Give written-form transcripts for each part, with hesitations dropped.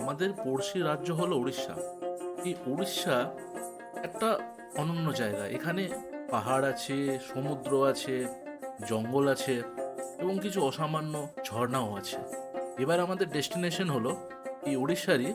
আমাদের পড়শি রাজ্য হলো উড়িষ্যা। এই উড়িষ্যা একটা অনন্য জায়গা। এখানে পাহাড় আছে, সমুদ্র আছে, জঙ্গল আছে এবং কিছু অসামান্য ঝর্ণাও আছে। এবার আমাদের ডেস্টিনেশন হলো এই উড়িষ্যারই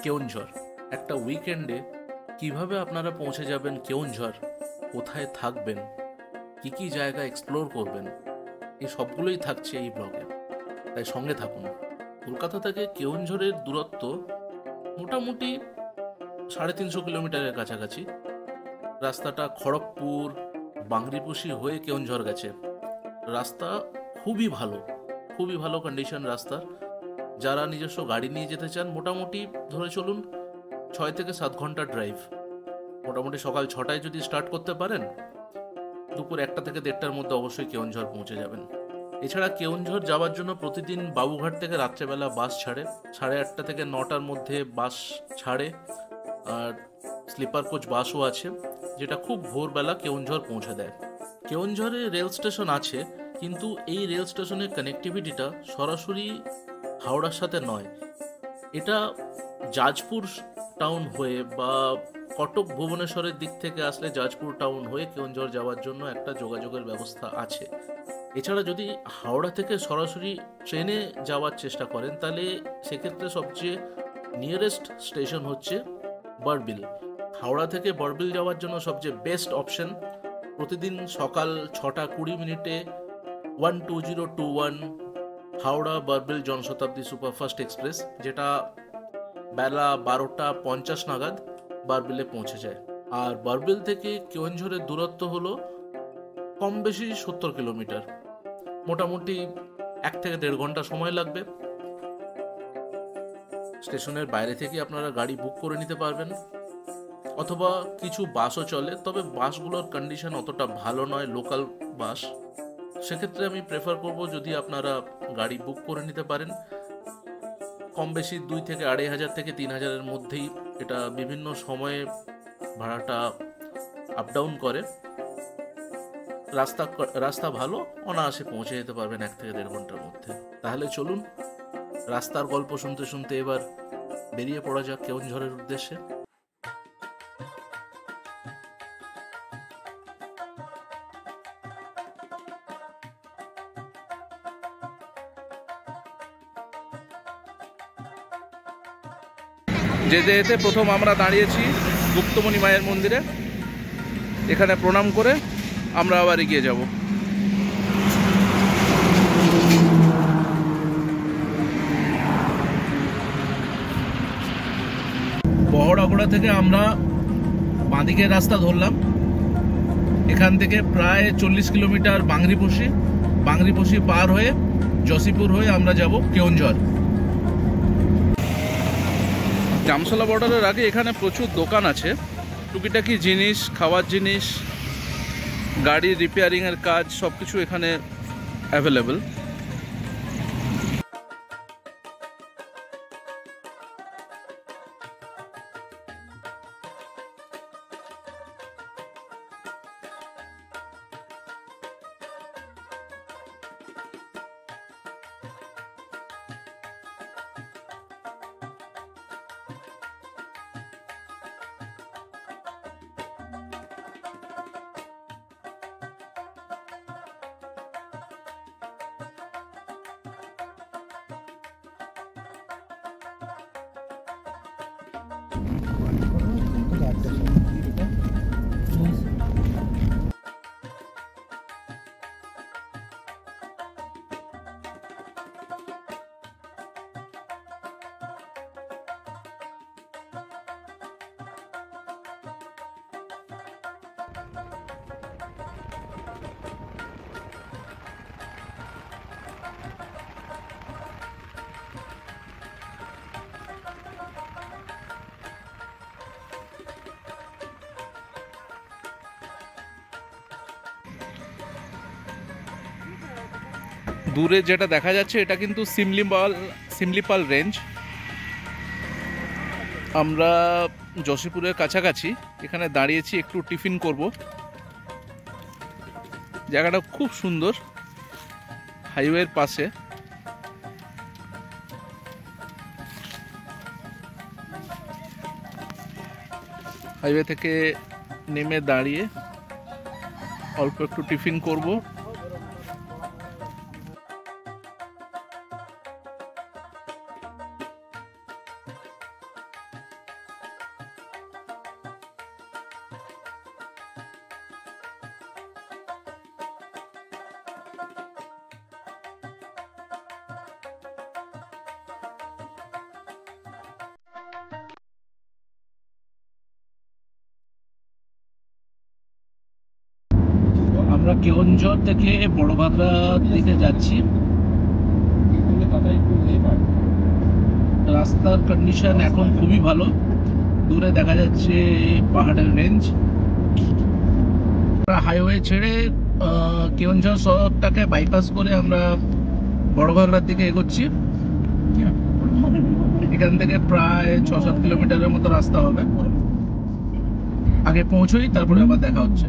কেওনঝড়। একটা উইকেন্ডে কিভাবে আপনারা পৌঁছে যাবেন কেওনঝড়, কোথায় থাকবেন, কি কি জায়গা এক্সপ্লোর করবেন, এই সবগুলোই থাকছে এই ব্লগে, তাই সঙ্গে থাকুন। কলকাতা থেকে কেওনঝড়ের দূরত্ব মোটামুটি 350 কিলোমিটারের কাছাকাছি। রাস্তাটা খড়গপুর বাংরিপোশি হয়ে কেওনঝড় গেছে। রাস্তা খুবই ভালো, খুবই ভালো কন্ডিশন রাস্তার। যারা নিজস্ব গাড়ি নিয়ে যেতে চান মোটামুটি ধরে চলুন 6 থেকে 7 ঘন্টা ড্রাইভ। মোটামুটি সকাল 6টায় যদি স্টার্ট করতে পারেন, দুপুর 1টা থেকে 1:30টার মধ্যে অবশ্যই কেওনঝড় পৌঁছে যাবেন। এছাড়া কেওনঝড় যাওয়ার জন্য প্রতিদিন বাবুঘাট থেকে রাত্রেবেলা বাস ছাড়ে, 8:30 থেকে 9টার মধ্যে বাস ছাড়ে। আর স্লিপার কোচ বাসও আছে, যেটা খুব ভোরবেলা কেওনঝড় পৌঁছে দেয়। কেওনঝড়ে রেল স্টেশন আছে, কিন্তু এই রেল স্টেশনের কানেক্টিভিটিটা সরাসরি হাওড়ার সাথে নয়। এটা জাজপুর টাউন হয়ে বা কটক ভুবনেশ্বরের দিক থেকে আসলে জাজপুর টাউন হয়ে কেওনঝড় যাওয়ার জন্য একটা যোগাযোগের ব্যবস্থা আছে। এছাড়া যদি হাওড়া থেকে সরাসরি ট্রেনে যাওয়ার চেষ্টা করেন, তাহলে সেক্ষেত্রে সবচেয়ে নিয়ারেস্ট স্টেশন হচ্ছে বড়বিল। হাওড়া থেকে বড়বিল যাওয়ার জন্য সবচেয়ে বেস্ট অপশন প্রতিদিন সকাল 6:20 12021 হাওড়া বড়বিল জনশতাব্দী সুপারফাস্ট এক্সপ্রেস, যেটা বেলা 12:50 নাগাদ বড়বিলে পৌঁছে যায়। আর বড়বিল থেকে কেওনঝড়ের দূরত্ব হলো কম বেশি 70 কিলোমিটার। মোটামুটি 1 থেকে 1.5 ঘন্টা সময় লাগবে। স্টেশনের বাইরে থেকে আপনারা গাড়ি বুক করে নিতে পারবেন, অথবা কিছু বাসও চলে, তবে বাসগুলোর কন্ডিশন অতটা ভালো নয়, লোকাল বাস। সেক্ষেত্রে আমি প্রেফার করব যদি আপনারা গাড়ি বুক করে নিতে পারেন। কম বেশি 2 থেকে 2,500 থেকে 3,000-এর মধ্যেই এটা বিভিন্ন সময়ে ভাড়াটা আপ ডাউন করে। রাস্তা ভালো, অনায়াসে পৌঁছে যেতে পারবেন 1 থেকে 1.5 ঘন্টার মধ্যে। তাহলে চলুন রাস্তার গল্প শুনতে শুনতে এবার বেরিয়ে পড়া যাক কেওনঝড়ের উদ্দেশ্যে। যেতে যেতে প্রথম আমরা দাঁড়িয়েছি গুপ্তমণি মায়ের মন্দিরে। এখানে প্রণাম করে আমরা আবার এগিয়ে যাব। বহড়াগোড়া থেকে আমরা বাঁদিকের রাস্তা ধরলাম। এখান থেকে প্রায় 40 কিলোমিটার বাংরিপোশি পার হয়ে জসিপুর হয়ে আমরা যাব কেওনঝড়। জামশলা বর্ডারের আগে এখানে প্রচুর দোকান আছে, টুকিটাকি জিনিস, খাওয়ার জিনিস, গাড়ি রিপেয়ারিংয়ের কাজ, সব কিছু এখানে অ্যাভেলেবল। দূরে যেটা দেখা যাচ্ছে এটা কিন্তু সিমলিপাল রেঞ্জ। আমরা জসিপুরের কাছাকাছি এখানে দাঁড়িয়েছি, একটু টিফিন করব। জায়গাটা খুব সুন্দর, হাইওয়ের পাশে। হাইওয়ে থেকে নেমে দাঁড়িয়ে অল্প একটু টিফিন করব। আমরা কেওনঝড় থেকে বড়ভাগড়ার দিকে যাচ্ছি। রাস্তার কন্ডিশন এখন খুবই ভালো, দূরে দেখা যাচ্ছে পাহাড়ের রেঞ্জ। হাইওয়ে ছেড়ে কেওনঝড় শহরটাকে বাইপাস করে আমরা বড়ভাগড়ার দিকে এগোচ্ছি। এখান থেকে প্রায় 6-7 কিলোমিটারের মতো রাস্তা হবে। আগে পৌঁছোই, তারপরে আবার দেখা হচ্ছে।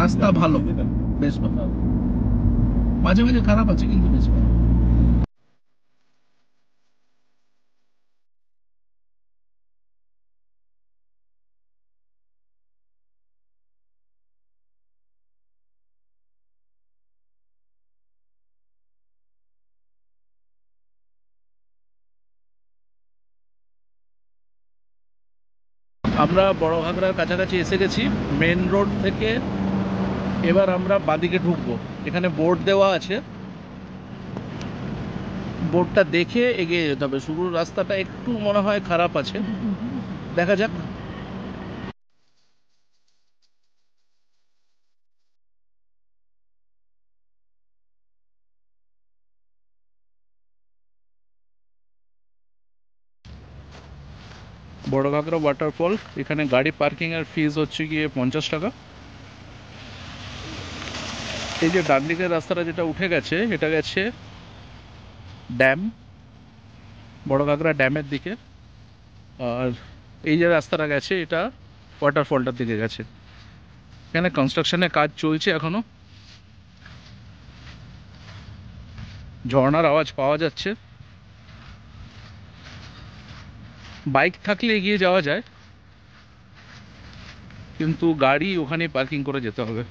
রাস্তা ভালো, বেশ ভালো, মাঝে মাঝে খারাপ আছে কিন্তু বেশ ভালো। আমরা বড়ভাগড়ার কাছাকাছি এসে গেছি। মেন রোড থেকে এবার আমরা বাদিকে ঢুকবো। এখানে বোর্ড দেওয়া আছে, বোর্ডটা দেখে এগিয়ে যেতে হবে। শুরুর রাস্তাটা একটু মনে হয় খারাপ আছে, দেখা যাক। বড়ভাগড়া ওয়াটারফল, এখানে গাড়ি পার্কিং এর ফিস হচ্ছে গিয়ে 50 টাকা। এই যে ডান দিকের রাস্তাটা যেটা উঠে গেছে, এটা গেছে ড্যাম, বড়ভাগড়া ড্যামের দিকে। আর এই যে রাস্তাটা গেছে, এটা ওয়াটারফলটার দিকে গেছে। এখানে কনস্ট্রাকশনের কাজ চলছে এখনো। ঝর্ণার আওয়াজ পাওয়া যাচ্ছে। বাইক থাকলে এগিয়ে যাওয়া যায়, কিন্তু গাড়ি ওখানে পার্কিং করে যেতে হবে।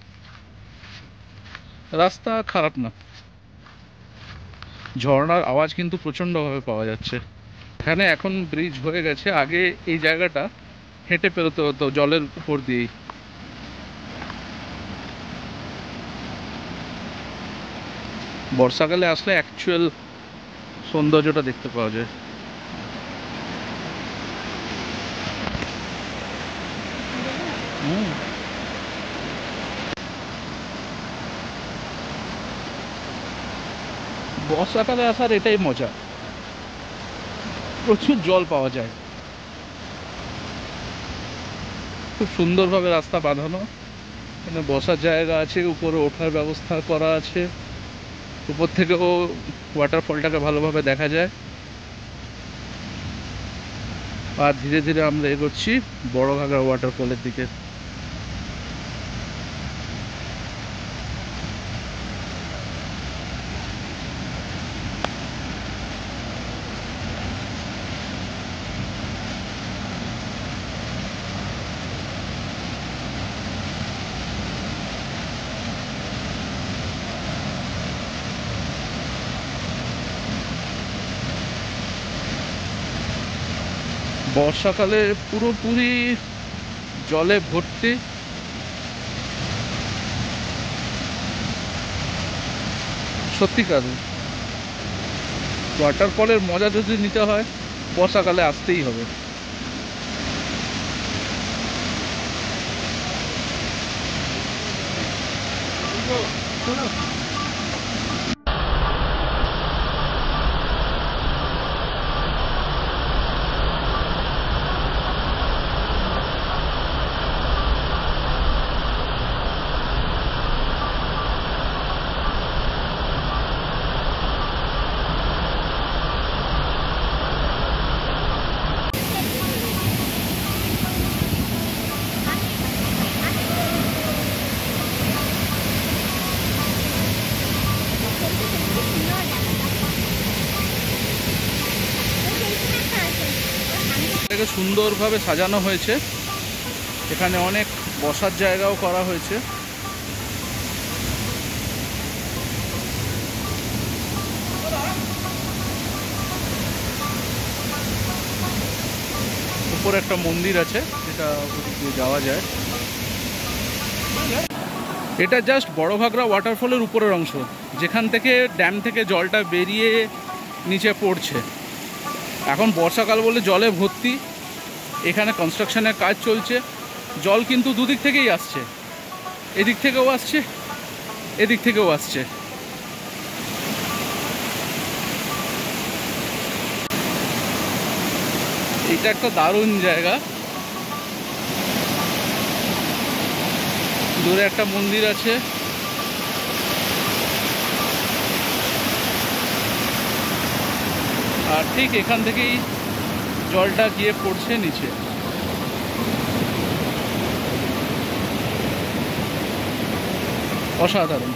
রাস্তা খারাপ না, ঝর্ণার আওয়াজ কিন্তু প্রচণ্ডভাবে পাওয়া যাচ্ছে। এখানে এখন ব্রিজ হয়ে গেছে, আগে এই জায়গাটা হেঁটে পেরোতে হতো জলের উপর দিয়েই। বর্ষাকালে আসলে অ্যাকচুয়াল সৌন্দর্যটা দেখতে পাওয়া যায়। বর্ষাকালে আসার এটাই মজা, প্রচুর জল পাওয়া যায়। খুব সুন্দরভাবে রাস্তা বাঁধানো, এখানে বসার জায়গা আছে, উপরে ওঠার ব্যবস্থা করা আছে। উপর থেকেও ওয়াটারফলটাকে ভালোভাবে দেখা যায়। আর ধীরে ধীরে আমরা এগোচ্ছি বড়ভাগড়া ওয়াটারফলের দিকে। বর্ষাকালে পুরোপুরি জলে ভর্তি। সত্যিকার ওয়াটারফলের মজা যদি নিতে হয়, বর্ষাকালে আসতেই হবে। চারিদিকটাকে সুন্দরভাবে সাজানো হয়েছে। এখানে অনেক বসার জায়গাও করা হয়েছে। উপরে একটা মন্দির আছে, যেটা ওদিক দিয়ে যাওয়া যায়। এটা জাস্ট বড় ঘাগরা ওয়াটারফলের উপরের অংশ, যেখান থেকে ড্যাম থেকে জলটা বেরিয়ে নিচে পড়ছে। এখন বর্ষাকাল বলে জলে ভর্তি। এখানে কনস্ট্রাকশনের কাজ চলছে। জল কিন্তু দুদিক থেকেই আসছে, এদিক থেকেও আসছে, এদিক থেকেও আসছে। এটা একটা দারুণ জায়গা। দূরে একটা মন্দির আছে। আর ঠিক এখান থেকেই জলটা গিয়ে পড়ছে নিচে। অসাধারণ।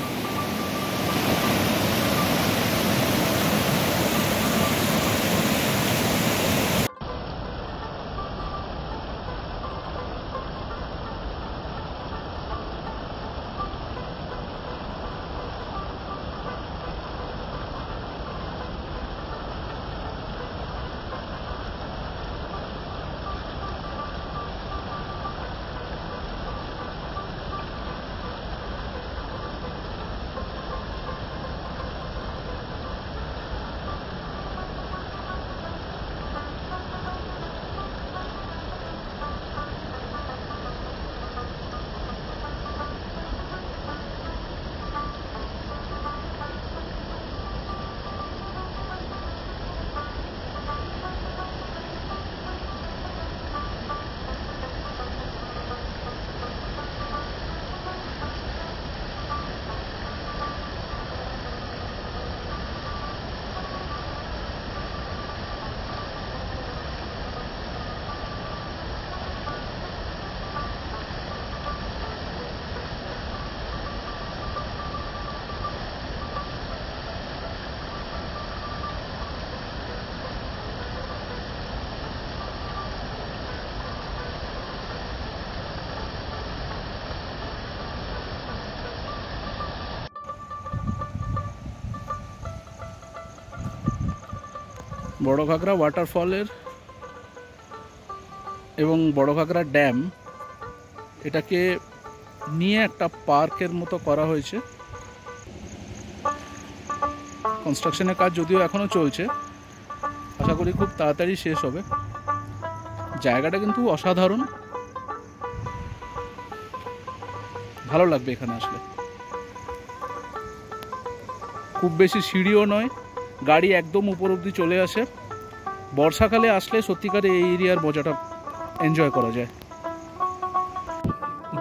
বড় ঘাগরা ওয়াটারফলের এবং বড় ঘাগরা ড্যাম, এটাকে নিয়ে একটা পার্কের মতো করা হয়েছে। কনস্ট্রাকশনের কাজ যদিও এখনও চলছে, আশা করি খুব তাড়াতাড়ি শেষ হবে। জায়গাটা কিন্তু অসাধারণ, ভালো লাগবে এখানে আসলে। খুব বেশি সিঁড়িও নয়, গাড়ি একদম উপর অবধি চলে আসে। বর্ষাকালে আসলে সত্যিকারে এই এরিয়ার মজাটা এনজয় করা যায়।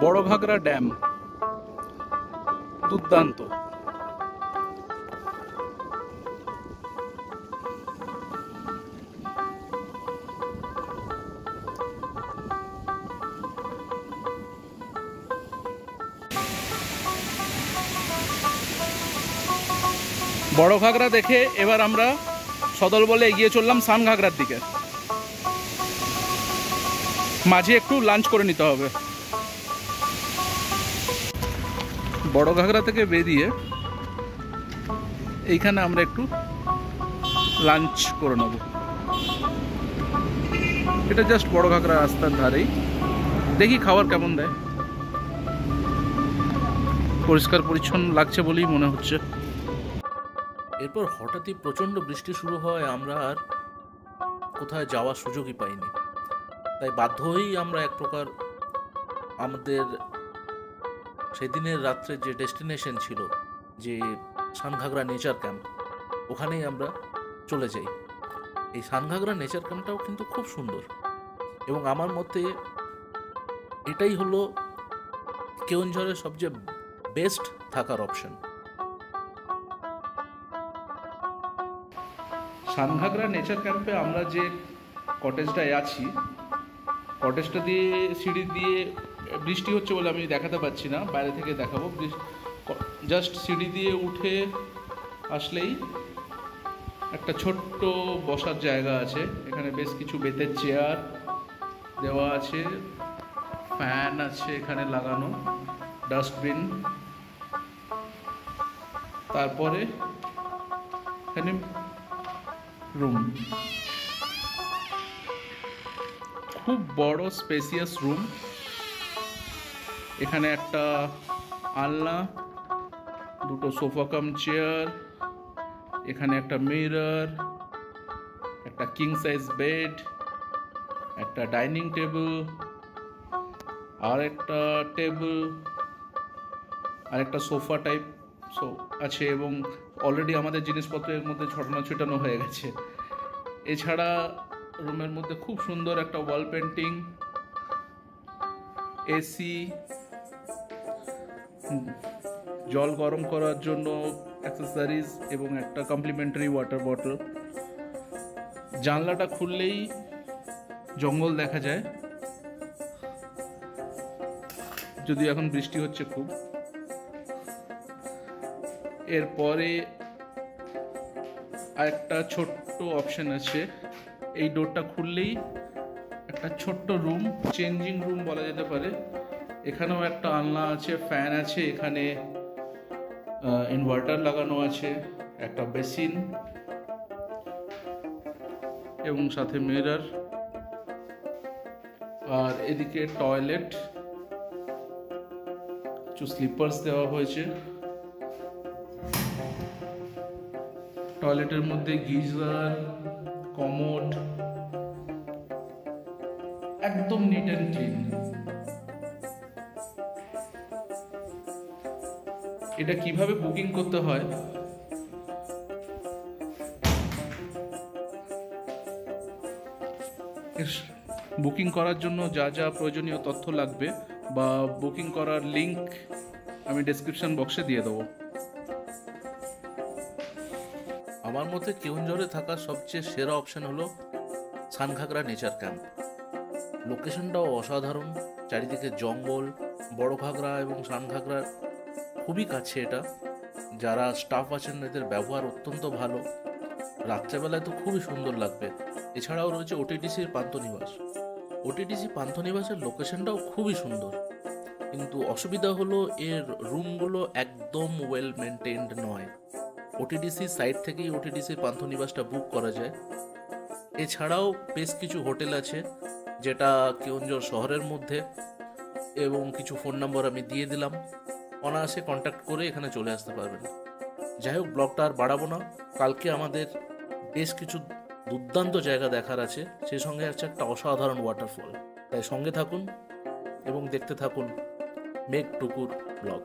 বড় ঘাগরা ড্যাম দুর্দান্ত। বড় ঘাগরা দেখে এবার আমরা সদল বলে এগিয়ে চললাম সান ঘাগরার দিকে। মাঝে একটু লাঞ্চ করে নিতে হবে। বড় ঘাগরা থেকে বেরিয়ে এইখানে আমরা একটু লাঞ্চ করে নেব। এটা জাস্ট বড় ঘাগরা রাস্তার ধারেই, দেখি খাবার কেমন দেয়। পরিষ্কার পরিচ্ছন্ন লাগছে বলেই মনে হচ্ছে। এরপর হঠাৎই প্রচণ্ড বৃষ্টি শুরু হয়, আমরা আর কোথায় যাওয়ার সুযোগই পাইনি। তাই বাধ্য হয়েই আমরা এক প্রকার আমাদের সেদিনের রাত্রে যে ডেস্টিনেশন ছিল, যে সানঘাগরা নেচার ক্যাম্প, ওখানেই আমরা চলে যাই। এই সানঘাগরা নেচার ক্যাম্পটাও কিন্তু খুব সুন্দর, এবং আমার মতে এটাই হলো কেওনঝড়ের সবচেয়ে বেস্ট থাকার অপশন। সানঘাগরা নেচার ক্যাম্পে আমরা যে কটেজটায় আছি, কটেজটা দিয়ে সিঁড়ি দিয়ে, বৃষ্টি হচ্ছে বলে আমি দেখাতে পাচ্ছি না, বাইরে থেকে দেখাবো। জাস্ট সিঁড়ি দিয়ে উঠে আসলেই একটা ছোট্ট বসার জায়গা আছে। এখানে বেশ কিছু বেতের চেয়ার দেওয়া আছে, ফ্যান আছে এখানে লাগানো, ডাস্টবিন, তারপরে এখানে রুম, খুব বড় স্পেসিয়াস রুম। এখানে একটা আলনা, দুটো সোফা কাম চেয়ার, এখানে একটা মিরর, একটা কিং সাইজ বেড, একটা ডাইনিং টেবিল, আর একটা টেবিল, আর একটা সোফা টাইপ আছে, এবং অলরেডি আমাদের জিনিসপত্রের মধ্যে ছড়ানো ছিটানো হয়ে গেছে। এছাড়া রুমের মধ্যে খুব সুন্দর একটা ওয়াল পেন্টিং, এসি, জল গরম করার জন্য অ্যাক্সেসরিজ এবং একটা কমপ্লিমেন্টারি ওয়াটার বটল। জানলাটা খুললেই জঙ্গল দেখা যায়, যদিও এখন বৃষ্টি হচ্ছে খুব। এরপরে আরেকটা ছোট্ট অপশন আছে, এই ডোরটা খুললেই একটা ছোট্ট রুম, চেঞ্জিং রুম বলা যেতে পারে। এখানেও একটা আলনা আছে, ফ্যান আছে, এখানে ইনভার্টার লাগানো আছে, একটা বেসিন এবং সাথে মিরর, আর এদিকে টয়লেট, কিছু স্লিপার্স দেওয়া হয়েছে। টয়লেটের মধ্যে গিজার, কমোড, একদম নিট অ্যান্ড ক্লিন। এটা কিভাবে বুকিং করতে হয় বুকিং করার জন্য যা যা প্রয়োজনীয় তথ্য লাগবে বা বুকিং করার লিংক আমি ডেসক্রিপশন বক্সে দিয়ে দেবো। আমার মতে কেওনঝড়ে থাকার সবচেয়ে সেরা অপশন হলো সানঘাগরা নেচার ক্যাম্প। লোকেশনটাও অসাধারণ, চারিদিকে জঙ্গল, বড় ঘাগরা এবং সানঘাগরার খুবই কাছে এটা। যারা স্টাফ আছেন এদের ব্যবহার অত্যন্ত ভালো, রাত্রেবেলায় তো খুবই সুন্দর লাগবে। এছাড়াও রয়েছে ওটিডিসির পান্থনিবাস। ওটিডিসি পান্থনিবাসের লোকেশনটাও খুবই সুন্দর, কিন্তু অসুবিধা হলো এর রুমগুলো একদম ওয়েল মেনটেন্ড নয়। ওটিডিসি সাইট থেকেই ওটিডিসির পান্থনিবাসটা বুক করা যায়। এছাড়াও বেশ কিছু হোটেল আছে যেটা কেওনঝড় শহরের মধ্যে, এবং কিছু ফোন নম্বর আমি দিয়ে দিলাম, অনায়াসে কন্ট্যাক্ট করে এখানে চলে আসতে পারবেন। যাই হোক, ব্লগটা আর বাড়াবো না। কালকে আমাদের বেশ কিছু দুর্দান্ত জায়গা দেখার আছে, সেই সঙ্গে আছে একটা অসাধারণ ওয়াটারফল। তাই সঙ্গে থাকুন এবং দেখতে থাকুন মেঘটুকুর ব্লগ।